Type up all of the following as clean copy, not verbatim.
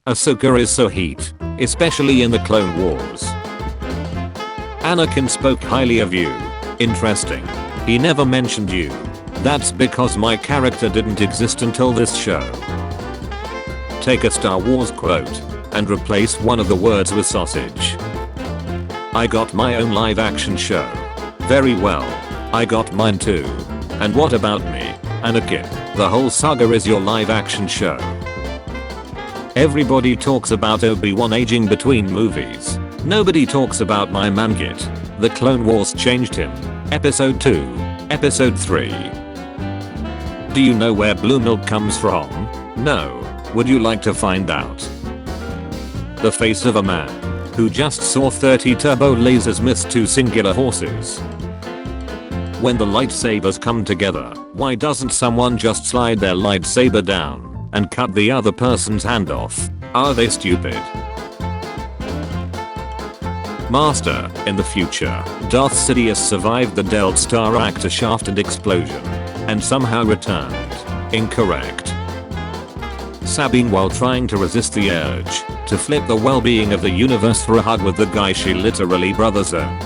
Ahsoka is so heat, especially in the Clone Wars. Anakin spoke highly of you. Interesting. He never mentioned you. That's because my character didn't exist until this show. Take a Star Wars quote and replace one of the words with sausage. I got my own live action show. Very well. I got mine too. And what about me, Anakin? The whole saga is your live action show. Everybody talks about Obi-Wan aging between movies. Nobody talks about my man Git. The Clone Wars changed him. Episode 2. Episode 3. Do you know where blue milk comes from? No. Would you like to find out? The face of a man who just saw 30 turbo lasers miss 2 singular horses. When the lightsabers come together, why doesn't someone just slide their lightsaber down and cut the other person's hand off? Are they stupid? Master, in the future, Darth Sidious survived the Death Star reactor shaft and explosion and somehow returned. Incorrect. Sabine, while trying to resist the urge to flip the well-being of the universe for a hug with the guy she literally brother-zoned.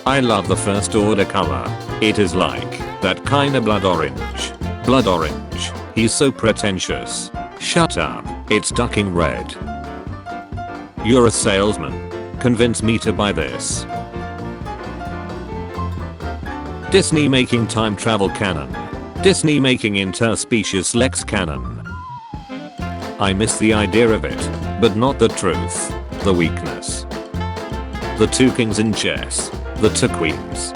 I love the First Order color. It is like that kinda blood orange. Blood orange. He's so pretentious. Shut up. It's ducking red. You're a salesman. Convince me to buy this. Disney making time travel canon. Disney making interspecies Lex canon. I miss the idea of it, but not the truth. The weakness. The 2 kings in chess. The 2 queens.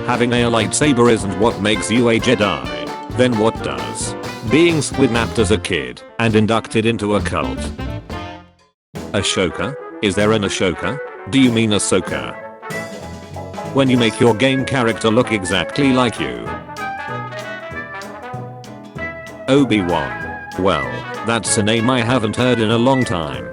Having a lightsaber isn't what makes you a Jedi. Then what does? Being squidnapped as a kid and inducted into a cult. Ashoka? Is there an Ashoka? Do you mean Ahsoka? When you make your game character look exactly like you. Obi-Wan. Well, that's a name I haven't heard in a long time.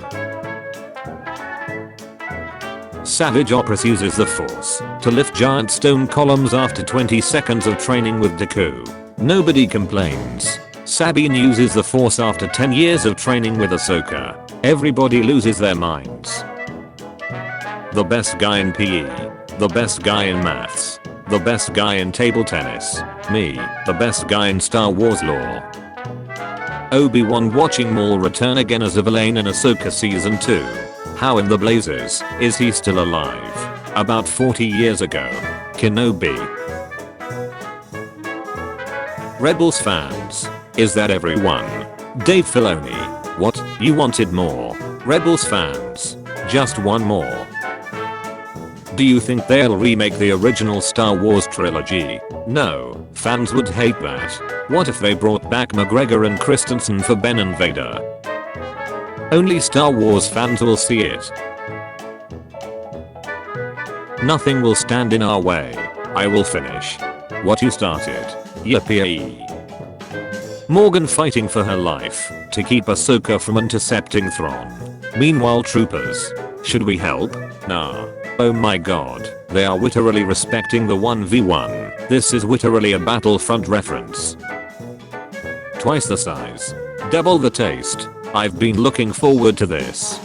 Savage Opress uses the Force to lift giant stone columns after 20 seconds of training with Dooku. Nobody complains. Sabine uses the Force after 10 years of training with Ahsoka. Everybody loses their minds. The best guy in PE. The best guy in maths. The best guy in table tennis. Me, the best guy in Star Wars lore. Obi-Wan watching Maul return again as a villain in Ahsoka Season 2. How in the blazes is he still alive? About 40 years ago. Kenobi. Rebels fans. Is that everyone? Dave Filoni. What? You wanted more? Rebels fans. Just one more. Do you think they'll remake the original Star Wars trilogy? No, fans would hate that. What if they brought back McGregor and Christensen for Ben and Vader? Only Star Wars fans will see it. Nothing will stand in our way. I will finish what you started. Yippee. Morgan fighting for her life to keep Ahsoka from intercepting Thrawn. Meanwhile, troopers. Should we help? Nah. Oh my god, they are literally respecting the 1v1. This is literally a Battlefront reference. Twice the size. Double the taste. I've been looking forward to this.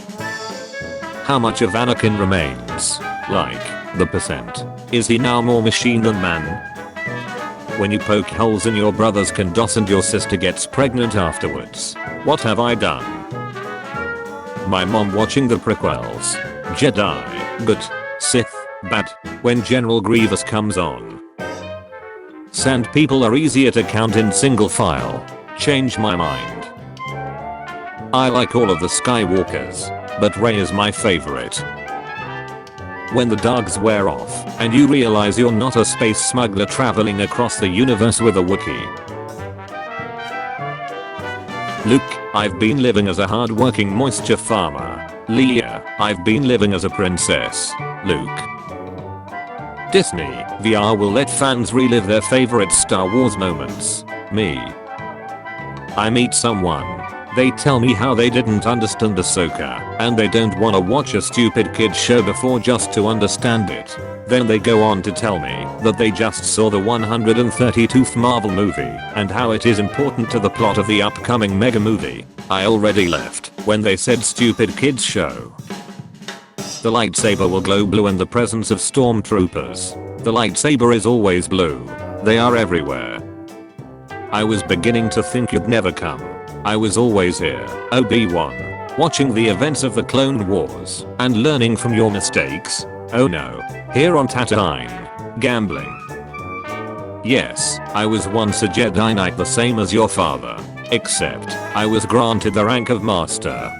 How much of Anakin remains? Like, the percent. Is he now more machine than man? When you poke holes in your brother's condos and your sister gets pregnant afterwards. What have I done? My mom watching the prequels. Jedi. Good. Sith. Bad. When General Grievous comes on. Sand people are easier to count in single file. Change my mind. I like all of the Skywalkers, but Rey is my favorite. When the dogs wear off and you realize you're not a space smuggler traveling across the universe with a Wookiee. Luke, I've been living as a hard-working moisture farmer. Leia, I've been living as a princess. Luke. Disney, VR will let fans relive their favorite Star Wars moments. Me. I meet someone. They tell me how they didn't understand Ahsoka, and they don't wanna watch a stupid kid show before just to understand it. Then they go on to tell me that they just saw the 132th Marvel movie and how it is important to the plot of the upcoming mega movie. I already left when they said stupid kids show. The lightsaber will glow blue in the presence of stormtroopers. The lightsaber is always blue. They are everywhere. I was beginning to think you'd never come. I was always here, Obi-Wan, watching the events of the Clone Wars and learning from your mistakes. Oh no, here on Tatooine, gambling. Yes, I was once a Jedi Knight the same as your father, except I was granted the rank of Master.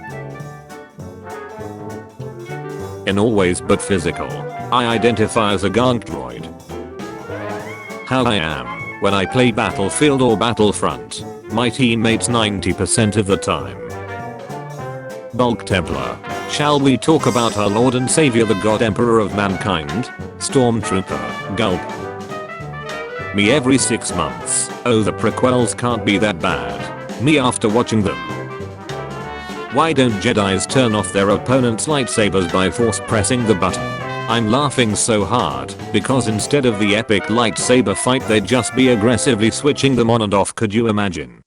In all ways but physical, I identify as a Dank droid. How I am when I play Battlefield or Battlefront, my teammates 90% of the time. Bulk Templar. Shall we talk about our Lord and Savior the God Emperor of Mankind? Stormtrooper. Gulp. Me every 6 months. Oh, the prequels can't be that bad. Me after watching them. Why don't Jedis turn off their opponent's lightsabers by force pressing the button? I'm laughing so hard because instead of the epic lightsaber fight they'd just be aggressively switching them on and off. Could you imagine?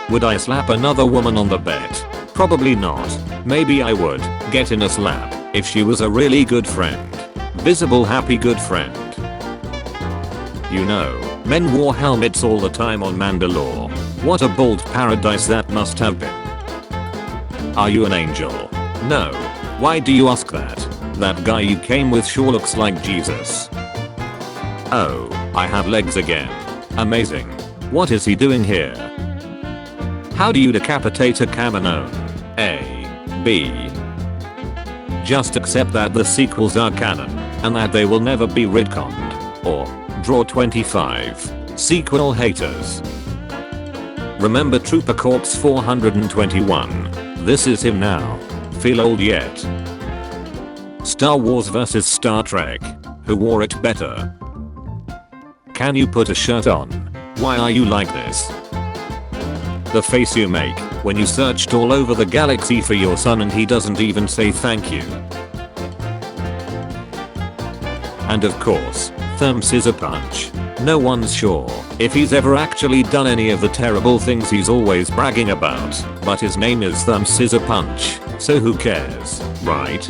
Would I slap another woman on the bet? Probably not. Maybe I would get in a slap if she was a really good friend. Visible happy good friend. You know, men wore helmets all the time on Mandalore. What a bold paradise that must have been. Are you an angel? No. Why do you ask that? That guy you came with sure looks like Jesus. Oh, I have legs again. Amazing. What is he doing here? How do you decapitate a Kaminoan? A. B. Just accept that the sequels are canon, and that they will never be retconned. Or, draw 25. Sequel haters. Remember Trooper Corps 421. This is him now. Feel old yet? Star Wars vs Star Trek. Who wore it better? Can you put a shirt on? Why are you like this? The face you make when you searched all over the galaxy for your son and he doesn't even say thank you. And of course, Thumb Scissor Punch. No one's sure if he's ever actually done any of the terrible things he's always bragging about, but his name is Thumb Scissor Punch, so who cares, right?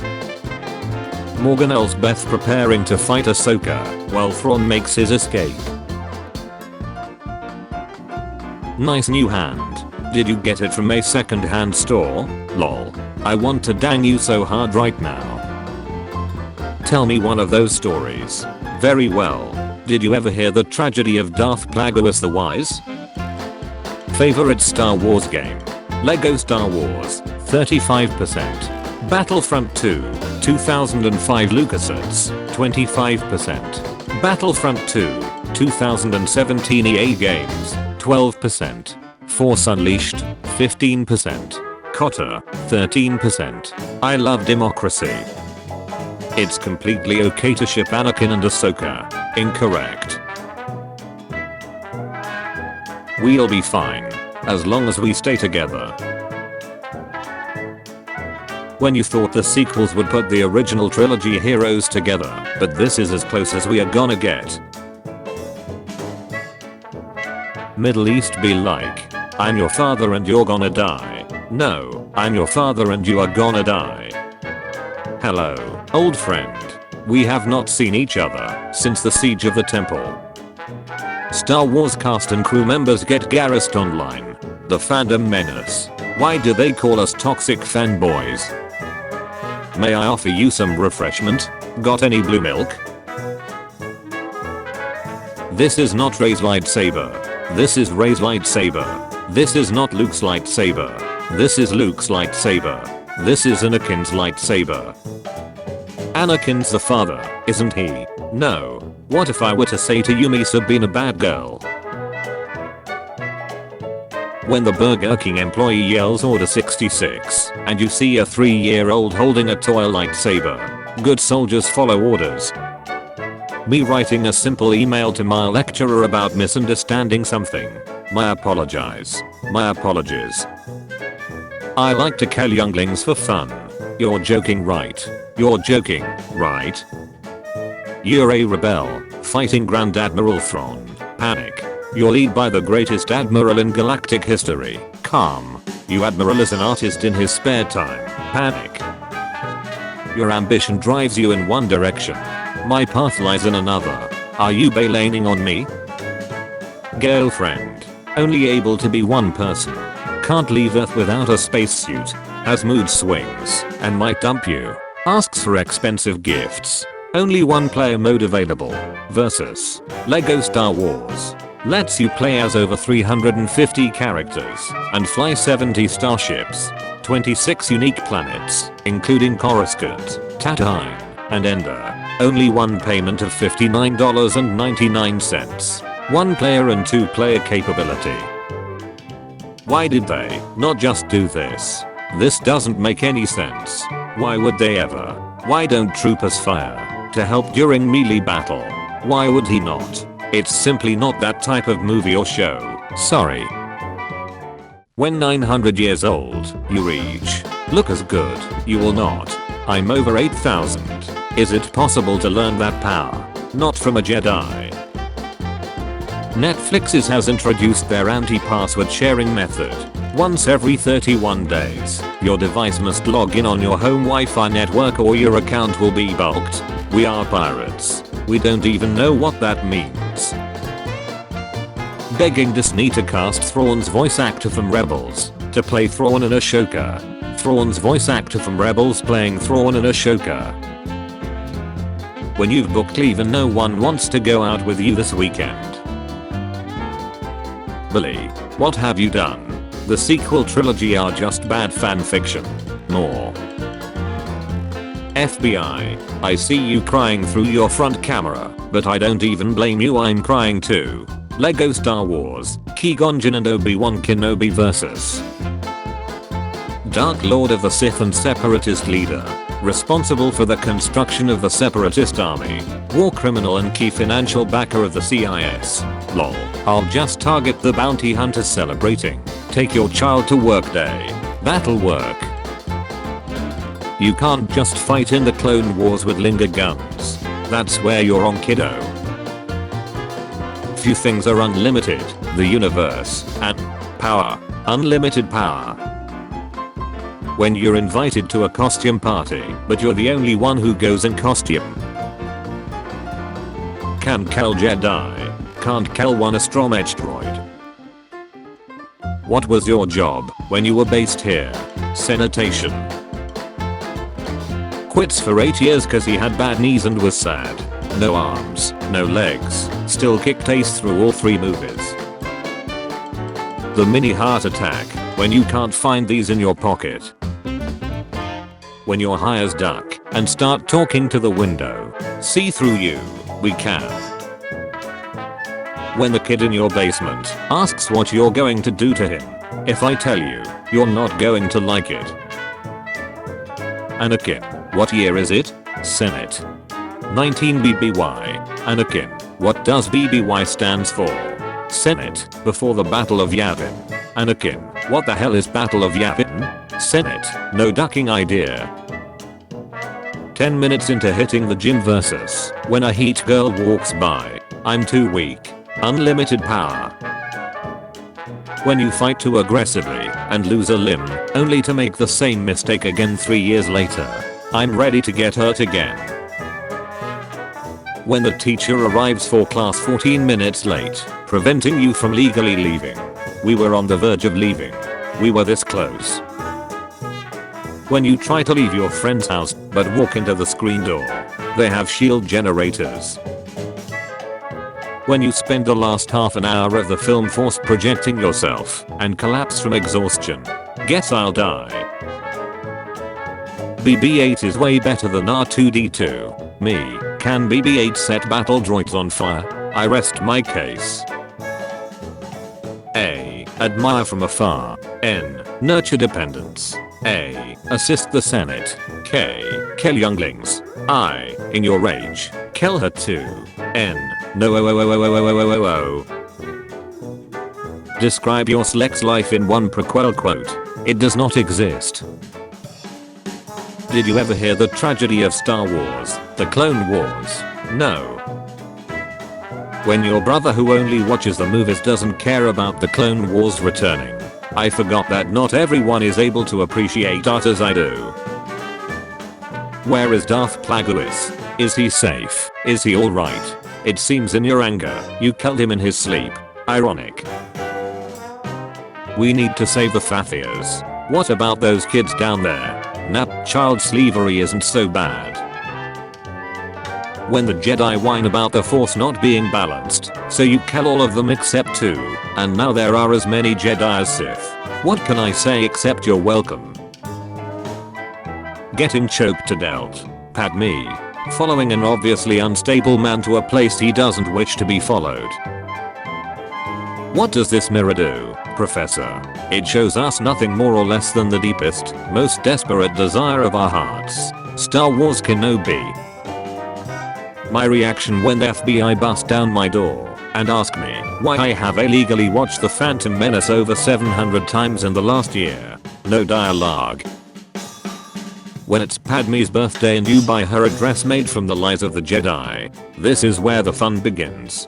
Morgan Elsbeth preparing to fight Ahsoka while Thrawn makes his escape. Nice new hand. Did you get it from a second-hand store? Lol. I want to dang you so hard right now. Tell me one of those stories. Very well. Did you ever hear the tragedy of Darth Plagueis the Wise? Favorite Star Wars game? Lego Star Wars, 35%. Battlefront 2, 2005 LucasArts, 25%. Battlefront 2, 2017 EA Games, 12%. Force Unleashed, 15%. Cotter, 13%. I love democracy. It's completely okay to ship Anakin and Ahsoka. Incorrect. We'll be fine. As long as we stay together. When you thought the sequels would put the original trilogy heroes together, but this is as close as we are gonna get. Middle East be like, I'm your father and you're gonna die. No, I'm your father and you are gonna die. Hello, old friend. We have not seen each other since the siege of the temple. Star Wars cast and crew members get garrused online. The fandom menace. Why do they call us toxic fanboys? May I offer you some refreshment? Got any blue milk? This is not Rey's lightsaber. This is Rey's lightsaber. This is not Luke's lightsaber. This is Luke's lightsaber. This is Anakin's lightsaber. Anakin's the father, isn't he? No. What if I were to say to Yumi Sabine a bad girl? When the Burger King employee yells order 66 and you see a 3-year-old holding a toy lightsaber. Good soldiers follow orders. Me writing a simple email to my lecturer about misunderstanding something. My apologies. My apologies. I like to kill younglings for fun. You're joking, right? You're joking, right? You're a rebel, fighting Grand Admiral Thrawn. Panic. You're led by the greatest admiral in galactic history. Calm. You admiral is an artist in his spare time. Panic. Your ambition drives you in one direction. My path lies in another. Are you bailaning on me? Girlfriend. Only able to be one person. Can't leave Earth without a spacesuit. Has mood swings and might dump you. Asks for expensive gifts. Only one player mode available. Versus Lego Star Wars. Lets you play as over 350 characters and fly 70 starships. 26 unique planets, including Coruscant, Tatooine, and Endor. Only one payment of $59.99. One player and two player capability. Why did they not just do this? This doesn't make any sense. Why would they ever? Why don't troopers fire to help during melee battle? Why would he not? It's simply not that type of movie or show. Sorry. When 900 years old, you reach. Look as good. You will not. I'm over 8,000. Is it possible to learn that power? Not from a Jedi. Netflix has introduced their anti-password sharing method. Once every 31 days, your device must log in on your home Wi-Fi network or your account will be bulked. We are pirates. We don't even know what that means. Begging Disney to cast Thrawn's voice actor from Rebels to play Thrawn in Ashoka. Thrawn's voice actor from Rebels playing Thrawn in Ashoka. When you've booked leave and no one wants to go out with you this weekend. Billy, what have you done? The sequel trilogy are just bad fanfiction. More. FBI, I see you crying through your front camera, but I don't even blame you, I'm crying too. Lego Star Wars, Qui-Gon Jinn and Obi-Wan Kenobi vs. Dark Lord of the Sith and Separatist leader, responsible for the construction of the Separatist army, war criminal and key financial backer of the CIS. Lol, I'll just target the bounty hunters celebrating Take Your Child to Work Day. That'll work. You can't just fight in the Clone Wars with linger guns. That's where you're wrong, kiddo. Few things are unlimited, the universe, and power. Unlimited power. When you're invited to a costume party, but you're the only one who goes in costume. Can kill Jedi. Can't kill one astromech droid. What was your job when you were based here? Sanitation. Quits for 8 years cause he had bad knees and was sad. No arms, no legs, still kicked ace through all 3 movies. The mini heart attack, when you can't find these in your pocket. When you're high as duck and start talking to the window. See through you, we can. When the kid in your basement asks what you're going to do to him. If I tell you, you're not going to like it. Anakin, what year is it? Senate. 19 BBY. Anakin, what does BBY stands for? Senate, before the Battle of Yavin. Anakin, what the hell is Battle of Yavin? Senate, no ducking idea. 10 minutes into hitting the gym versus when a heat girl walks by. I'm too weak. Unlimited power. When you fight too aggressively and lose a limb, only to make the same mistake again 3 years later. I'm ready to get hurt again. When the teacher arrives for class 14 minutes late, preventing you from legally leaving. We were on the verge of leaving. We were this close. When you try to leave your friend's house but walk into the screen door. They have shield generators. When you spend the last half an hour of the film force projecting yourself and collapse from exhaustion. Guess I'll die. BB-8 is way better than R2-D2. Me, can BB-8 set battle droids on fire? I rest my case. A. Admire from afar. N. Nurture dependence. A. Assist the Senate. K. Kill younglings. I. In your rage. Kill her too. N. No. Describe your sex life in one prequel quote. It does not exist. Did you ever hear the tragedy of Star Wars, the Clone Wars? No. When your brother who only watches the movies doesn't care about the Clone Wars returning. I forgot that not everyone is able to appreciate art as I do. Where is Darth Plagueis? Is he safe? Is he alright? It seems in your anger, you killed him in his sleep. Ironic. We need to save the Fathiers. What about those kids down there? Nap, child slavery isn't so bad. When the Jedi whine about the Force not being balanced, so you kill all of them except 2, and now there are as many Jedi as Sith. What can I say except you're welcome? Getting choked to death. Padme. Following an obviously unstable man to a place he doesn't wish to be followed. What does this mirror do, Professor? It shows us nothing more or less than the deepest, most desperate desire of our hearts. Star Wars Kenobi. My reaction when the FBI bust down my door and ask me why I have illegally watched The Phantom Menace over 700 times in the last year. No dialogue. When it's Padme's birthday and you buy her a dress made from the lies of the Jedi. This is where the fun begins.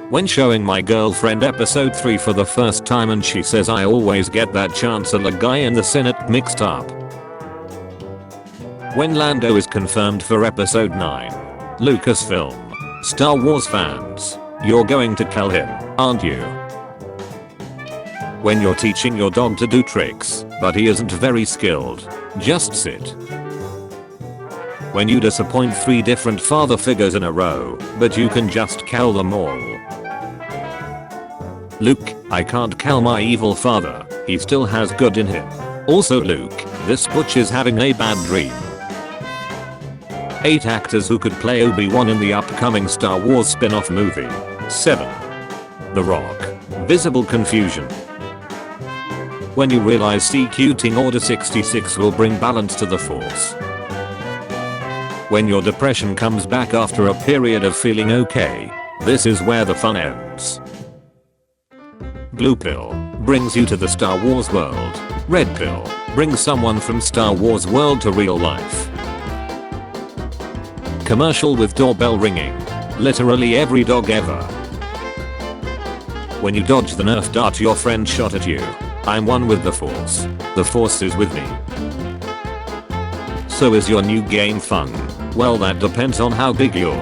When showing my girlfriend episode 3 for the first time and she says I always get that Chancellor guy in the Senate mixed up. When Lando is confirmed for episode 9. Lucasfilm. Star Wars fans. You're going to kill him, aren't you? When you're teaching your dog to do tricks, but he isn't very skilled. Just sit. When you disappoint 3 different father figures in a row, but you can just kill them all. Luke, I can't kill my evil father, he still has good in him. Also Luke, this butch is having a bad dream. 8 actors who could play Obi-Wan in the upcoming Star Wars spin-off movie. 7. The Rock. Visible confusion. When you realize executing Order 66 will bring balance to the Force. When your depression comes back after a period of feeling okay. This is where the fun ends. Blue pill brings you to the Star Wars world. Red pill brings someone from Star Wars world to real life. Commercial with doorbell ringing. Literally every dog ever. When you dodge the Nerf dart your friend shot at you. I'm one with the Force. The Force is with me. So is your new game fun? Well, that depends on how big your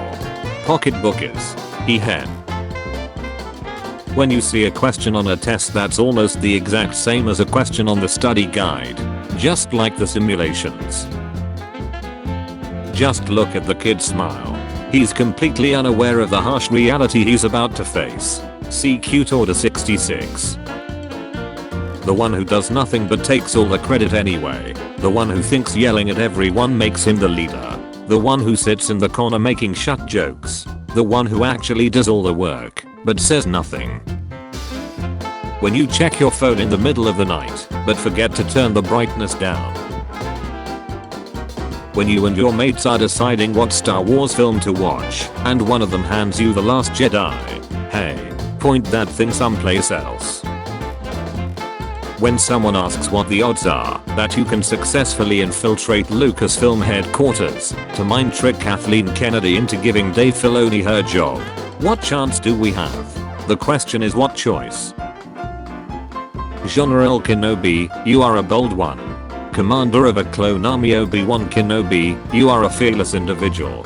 pocketbook is. Hen. When you see a question on a test that's almost the exact same as a question on the study guide. Just like the simulations. Just look at the kid smile. He's completely unaware of the harsh reality he's about to face. See Cute Order 66. The one who does nothing but takes all the credit anyway. The one who thinks yelling at everyone makes him the leader. The one who sits in the corner making shut jokes. The one who actually does all the work, but says nothing. When you check your phone in the middle of the night, but forget to turn the brightness down. When you and your mates are deciding what Star Wars film to watch, and one of them hands you The Last Jedi. Hey, point that thing someplace else. When someone asks what the odds are that you can successfully infiltrate Lucasfilm headquarters to mind trick Kathleen Kennedy into giving Dave Filoni her job, what chance do we have? The question is what choice? General Kenobi, you are a bold one. Commander of a clone army Obi-Wan Kenobi, you are a fearless individual.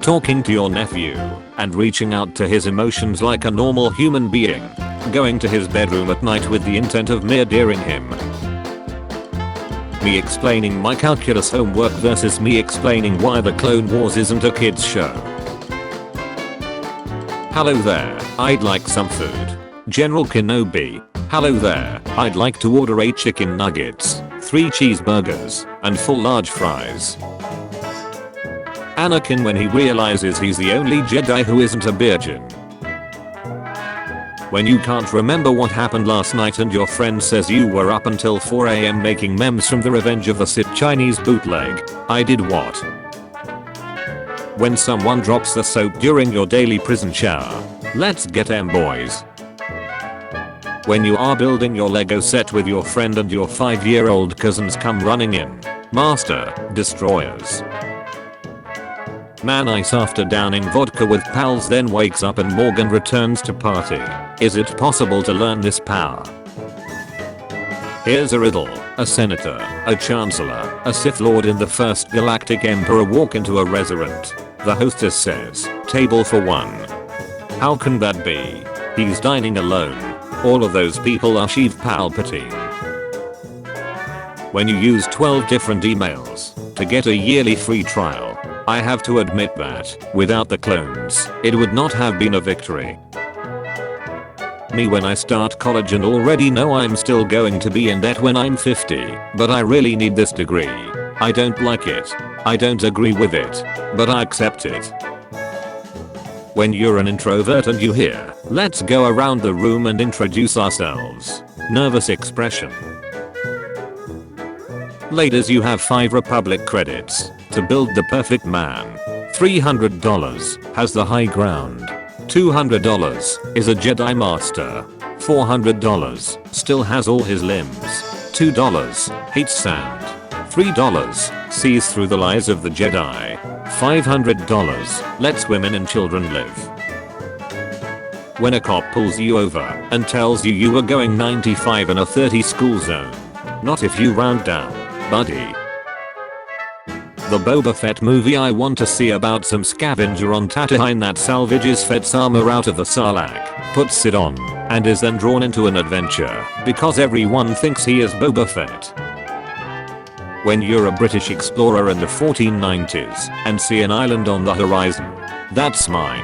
Talking to your nephew and reaching out to his emotions like a normal human being. Going to his bedroom at night with the intent of murdering him. Me explaining my calculus homework versus me explaining why the Clone Wars isn't a kids show. Hello there, I'd like some food. General Kenobi. Hello there, I'd like to order 8 chicken nuggets, 3 cheeseburgers, and 4 large fries. Anakin when he realizes he's the only Jedi who isn't a virgin. When you can't remember what happened last night and your friend says you were up until 4 AM making memes from the Revenge of the Sith Chinese bootleg. I did what? When someone drops the soap during your daily prison shower. Let's get 'em boys. When you are building your Lego set with your friend and your 5-year-old cousins come running in. Master Destroyers. Man ice after downing vodka with pals then wakes up and Morgan returns to party. Is it possible to learn this power? Here's a riddle. A senator, a chancellor, a Sith Lord and the first galactic emperor walk into a restaurant. The hostess says, "Table for one." How can that be? He's dining alone. All of those people are Sheev Palpatine. When you use 12 different emails to get a yearly free trial, I have to admit that, without the clones, it would not have been a victory. Me when I start college and already know I'm still going to be in debt when I'm 50, but I really need this degree. I don't like it. I don't agree with it, but I accept it. When you're an introvert and you hear, "Let's go around the room and introduce ourselves." Nervous expression. Ladies, you have 5 Republic credits to build the perfect man. $300 has the high ground. $200 is a Jedi Master. $400 still has all his limbs. $2 hates sand. $3 sees through the lies of the Jedi. $500 lets women and children live. When a cop pulls you over and tells you you were going 95 in a 30 school zone. Not if you round down, buddy. The Boba Fett movie. I want to see about some scavenger on Tatooine that salvages Fett's armor out of the Sarlacc, puts it on, and is then drawn into an adventure because everyone thinks he is Boba Fett. When you're a British explorer in the 1490s and see an island on the horizon. That's mine.